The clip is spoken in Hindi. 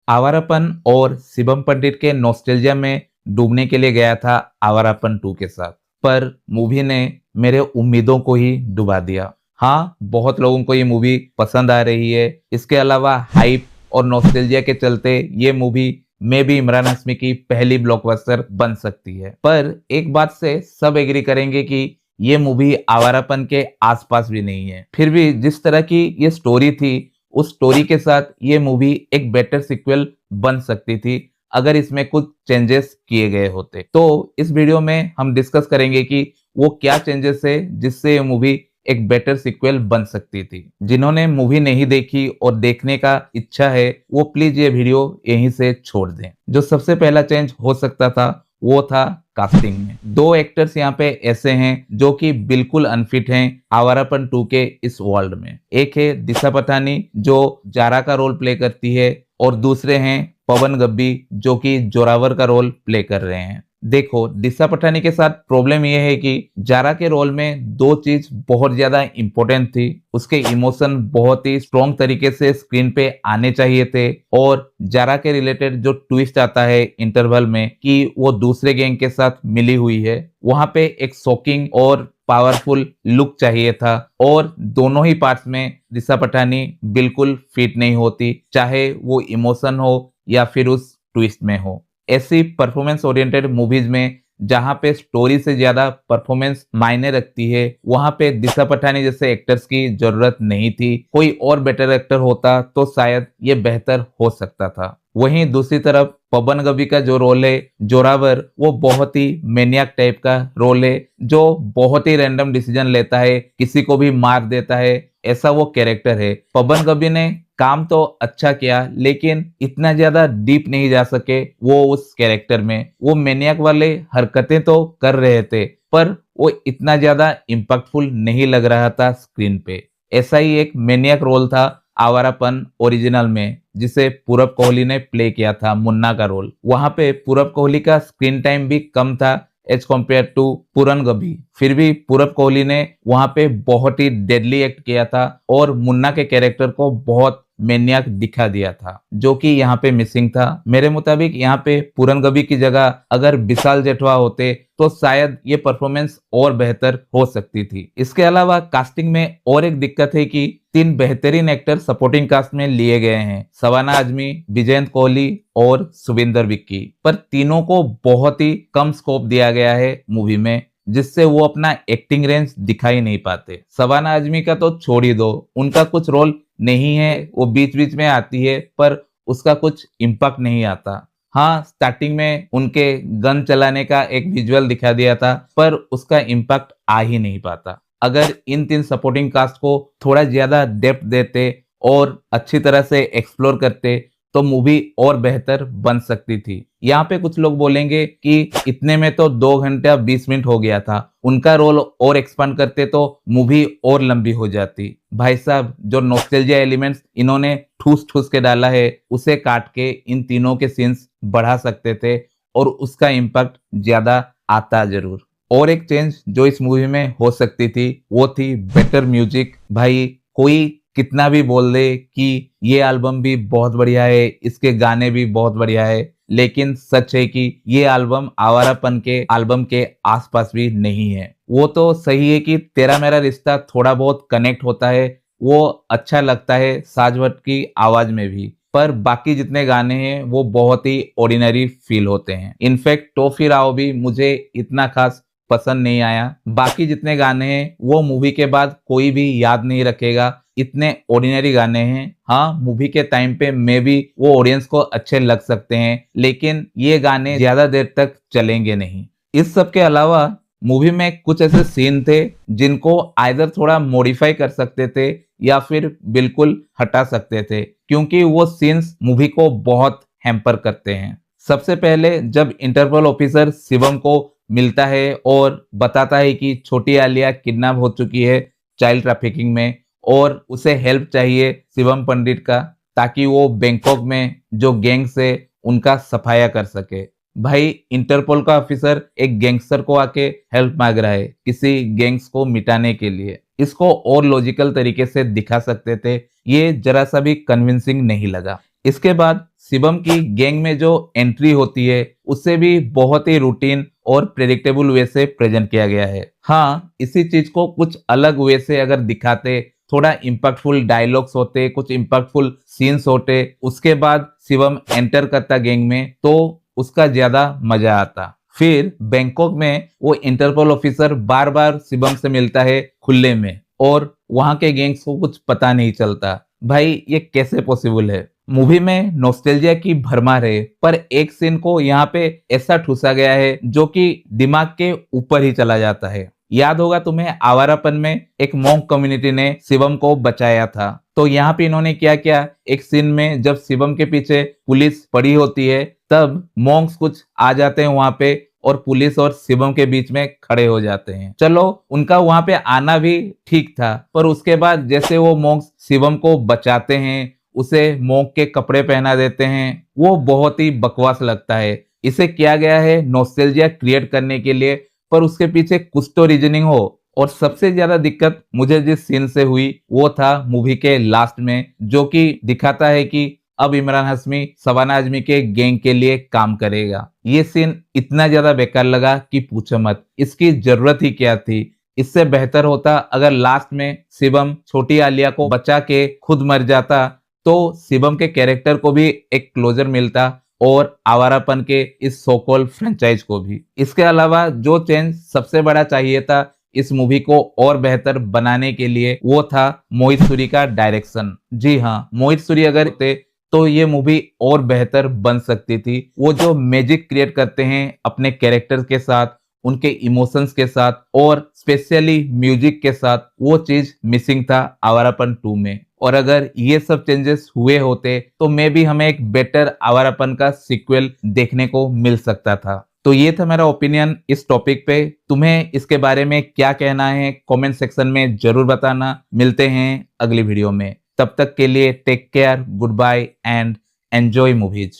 आवारापन और शिवम पंडित के नॉस्टैल्जिया में डूबने के लिए गया था आवारापन 2 के साथ, पर मूवी ने मेरे उम्मीदों को ही डुबा दिया। हाँ, बहुत लोगों को ये मूवी पसंद आ रही है। इसके अलावा हाइप और नॉस्टैल्जिया के चलते ये मूवी में भी इमरान हाशमी की पहली ब्लॉकबस्टर बन सकती है। पर एक बात से सब एग्री करेंगे कि ये मूवी आवारापन के आसपास भी नहीं है। फिर भी जिस तरह की ये स्टोरी थी, उस स्टोरी के साथ ये मूवी एक बेटर सिक्वल बन सकती थी अगर इसमें कुछ चेंजेस किए गए होते। तो इस वीडियो में हम डिस्कस करेंगे कि वो क्या चेंजेस है जिससे ये मूवी एक बेटर सिक्वल बन सकती थी। जिन्होंने मूवी नहीं देखी और देखने का इच्छा है वो प्लीज ये वीडियो यहीं से छोड़ दें। जो सबसे पहला चेंज हो सकता था वो था कास्टिंग में। दो एक्टर्स यहाँ पे ऐसे हैं जो कि बिल्कुल अनफिट हैं आवारापन 2 के इस वर्ल्ड में। एक है दिशा पटानी जो जारा का रोल प्ले करती है और दूसरे हैं पवन गब्बी जो कि जोरावर का रोल प्ले कर रहे हैं। देखो, दिशा पटानी के साथ प्रॉब्लम यह है कि जारा के रोल में दो चीज बहुत ज्यादा इंपॉर्टेंट थी। उसके इमोशन बहुत ही स्ट्रॉन्ग तरीके से स्क्रीन पे आने चाहिए थे और जारा के रिलेटेड जो ट्विस्ट आता है इंटरवल में कि वो दूसरे गैंग के साथ मिली हुई है, वहां पे एक शॉकिंग और पावरफुल लुक चाहिए था। और दोनों ही पार्ट्स में दिशा पटानी बिल्कुल फिट नहीं होती, चाहे वो इमोशन हो या फिर उस ट्विस्ट में हो। ऐसी परफॉर्मेंस ओरिएंटेड मूवीज में जहां पे स्टोरी से ज्यादा परफॉर्मेंस मायने रखती है, वहां पे दिशा पटानी जैसे एक्टर्स की जरूरत नहीं थी। कोई और बेटर एक्टर होता तो शायद ये बेहतर हो सकता था। वहीं दूसरी तरफ पवन गब्बी का जो रोल है जोरावर, वो बहुत ही मैनियक टाइप का रोल है जो बहुत ही रैंडम डिसीजन लेता है, किसी को भी मार देता है, ऐसा वो कैरेक्टर है। पवन गब्बी ने काम तो अच्छा किया लेकिन इतना ज्यादा डीप नहीं जा सके वो उस कैरेक्टर में। वो मैनियक वाले हरकतें तो कर रहे थे पर वो इतना ज्यादा इम्पैक्टफुल नहीं लग रहा था स्क्रीन पे। ऐसा ही एक मैनियक रोल था आवारापन ओरिजिनल में जिसे पूरब कोहली ने प्ले किया था, मुन्ना का रोल। वहां पे पूरब कोहली का स्क्रीन टाइम भी कम था एज कम्पेयर टू पूरन गभी। फिर भी पूरब कोहली ने वहां पे बहुत ही डेडली एक्ट किया था और मुन्ना के कैरेक्टर को बहुत मैनियक दिखा दिया था जो कि यहाँ पे मिसिंग था। मेरे मुताबिक यहाँ पे पूरन गभी की जगह अगर विशाल जेठवा होते तो शायद ये परफॉर्मेंस और बेहतर हो सकती थी। इसके अलावा कास्टिंग में और एक दिक्कत है कि 3 बेहतरीन एक्टर सपोर्टिंग कास्ट में लिए गए हैं, शबाना आजमी, विजयंत कोहली और सुविंदर विक्की, पर तीनों को बहुत ही कम स्कोप दिया गया है मूवी में जिससे वो अपना एक्टिंग रेंज दिखा ही नहीं पाते। शबाना आजमी का तो छोड़ ही दो, उनका कुछ रोल नहीं है, वो बीच बीच में आती है पर उसका कुछ इम्पैक्ट नहीं आता। हाँ, स्टार्टिंग में उनके गन चलाने का एक विजुअल दिखा दिया था पर उसका इम्पैक्ट आ ही नहीं पाता। अगर इन 3 सपोर्टिंग कास्ट को थोड़ा ज्यादा डेप्थ देते और अच्छी तरह से एक्सप्लोर करते तो मूवी और बेहतर बन सकती थी। यहाँ पे कुछ लोग बोलेंगे कि इतने में तो 2 घंटे 20 मिनट हो गया था, उनका रोल और एक्सपांड करते तो मूवी और लंबी हो जाती। भाई साहब, जो नॉस्टैल्जिया एलिमेंट्स इन्होंने ठूस ठूस के डाला है उसे काट के इन तीनों के सीन्स बढ़ा सकते थे और उसका इम्पैक्ट ज्यादा आता जरूर। और एक चेंज जो इस मूवी में हो सकती थी वो थी बेटर म्यूजिक। भाई, कोई कितना भी बोल दे कि ये एल्बम भी बहुत बढ़िया है, इसके गाने भी बहुत बढ़िया है, लेकिन सच है कि ये एल्बम आवारापन के एल्बम के आसपास भी नहीं है। वो तो सही है कि तेरा मेरा रिश्ता थोड़ा बहुत कनेक्ट होता है, वो अच्छा लगता है साज भट्ट की आवाज में भी, पर बाकी जितने गाने हैं वो बहुत ही ऑर्डिनरी फील होते हैं। इनफैक्ट टॉफी राव भी मुझे इतना खास पसंद नहीं आया। बाकी जितने गाने हैं वो मूवी के बाद कोई भी याद नहीं रखेगा, इतने ऑर्डिनरी गाने हैं। हाँ, मूवी के टाइम पे मे भी वो ऑडियंस को अच्छे लग सकते हैं लेकिन ये गाने ज्यादा देर तक चलेंगे नहीं। इस सब के अलावा मूवी में कुछ ऐसे सीन थे जिनको आइदर थोड़ा मॉडिफाई कर सकते थे या फिर बिल्कुल हटा सकते थे क्योंकि वो सीन्स मूवी को बहुत हैम्पर करते हैं। सबसे पहले जब इंटरपोल ऑफिसर शिवम को मिलता है और बताता है कि छोटी आलिया किडनैप हो चुकी है चाइल्ड ट्रैफिकिंग में और उसे हेल्प चाहिए शिवम पंडित का ताकि वो बैंकॉक में जो गैंग्स है उनका सफाया कर सके। भाई, इंटरपोल का ऑफिसर एक गैंगस्टर को आके हेल्प मांग रहा है किसी गैंग्स को मिटाने के लिए। इसको और लॉजिकल तरीके से दिखा सकते थे, ये जरा सा भी कन्विंसिंग नहीं लगा। इसके बाद शिवम की गैंग में जो एंट्री होती है उससे भी बहुत ही रूटीन और प्रेडिक्टेबल वे से प्रेजेंट किया गया है। हाँ, इसी चीज को कुछ अलग वे से अगर दिखाते, थोड़ा इम्पैक्टफुल डायलॉग्स होते, कुछ इम्पैक्टफुल सीन्स होते, उसके बाद शिवम एंटर करता गैंग में, तो उसका ज्यादा मजा आता। फिर बैंकॉक में वो इंटरपोल ऑफिसर बार बार शिवम से मिलता है खुले में, और वहां के गैंग्स को कुछ पता नहीं चलता। भाई ये कैसे पॉसिबल है? मूवी में नॉस्टैल्जिया की भरमार है, पर एक सीन को यहाँ पे ऐसा ठूसा गया है जो कि दिमाग के ऊपर ही चला जाता है। याद होगा तुम्हें, आवारापन में एक मॉन्क कम्युनिटी ने शिवम को बचाया था। तो यहाँ पे इन्होंने क्या किया, एक सीन में जब शिवम के पीछे पुलिस पड़ी होती है, तब मॉन्क्स कुछ आ जाते हैं वहां पे और पुलिस और शिवम के बीच में खड़े हो जाते हैं। चलो, उनका वहां पे आना भी ठीक था, पर उसके बाद जैसे वो मॉन्क्स शिवम को बचाते हैं, उसे मॉन्क के कपड़े पहना देते हैं, वो बहुत ही बकवास लगता है। इसे किया गया है नॉस्टैल्जिया क्रिएट करने के लिए, पर उसके पीछे कुछ तो रीजनिंग हो। और सबसे ज्यादा दिक्कत मुझे जिस सीन से हुई वो था मूवी के लास्ट में, जो कि दिखाता है कि अब इमरान हाशमी शबाना आजमी के गैंग के लिए काम करेगा। ये सीन इतना ज्यादा बेकार लगा कि पूछो मत, इसकी जरूरत ही क्या थी। इससे बेहतर होता अगर लास्ट में शिवम छोटी आलिया को बचा के खुद मर जाता, तो शिवम के कैरेक्टर को भी एक क्लोजर मिलता और आवारापन के इस सोकॉल फ्रेंचाइज को भी। इसके अलावा जो चेंज सबसे बड़ा चाहिए था इस मूवी को और बेहतर बनाने के लिए, वो था मोहित सूरी का डायरेक्शन। जी हाँ, मोहित सूरी अगर थे तो ये मूवी और बेहतर बन सकती थी। वो जो मैजिक क्रिएट करते हैं अपने कैरेक्टर के साथ, उनके इमोशंस के साथ और स्पेशली म्यूजिक के साथ, वो चीज मिसिंग था आवारापन 2 में। और अगर ये सब चेंजेस हुए होते तो मे भी हमें एक बेटर आवारापन का सीक्वल देखने को मिल सकता था। तो ये था मेरा ओपिनियन इस टॉपिक पे। तुम्हें इसके बारे में क्या कहना है कमेंट सेक्शन में जरूर बताना। मिलते हैं अगली वीडियो में, तब तक के लिए take care, good bye and enjoy movies.